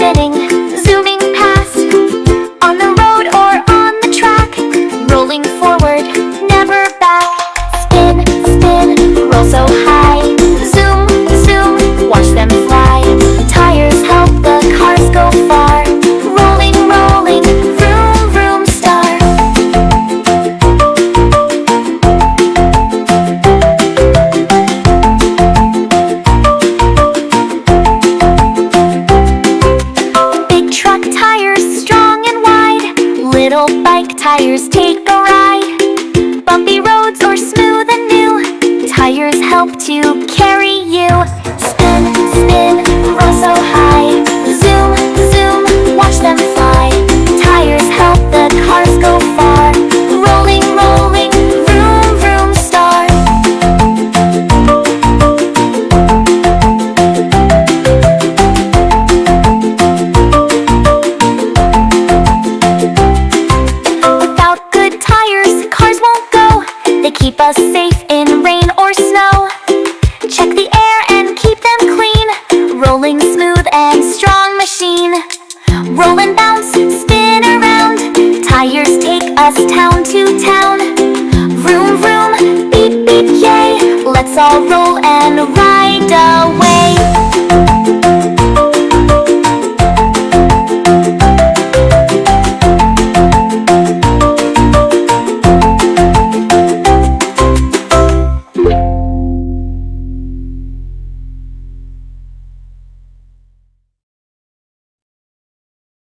spinning, zooming past, on the road or on the track, rolling forward, never back. Spin, spin, roll so high, zoom, zoom, watch them fly. Tires help the cars go far, rolling, rolling, vroom, vroom star. Big truck tires strong and wide, little bike tires take a ride. Bumpy roads or smooth and new, tires help to carry you. Spin, spin, roll so high, zoom, zoom, watch them fly. Tires help the cars go far, rolling, rolling, vroom, vroom star. Without good tires, cars won't go. They keep us safe in rain or snow. Check the air and keep them clean. Rolling smooth and strong machine. Roll and bounce, spin around. Tires take us town to town. Vroom, vroom, beep, beep, yay. Let's all roll and ride away.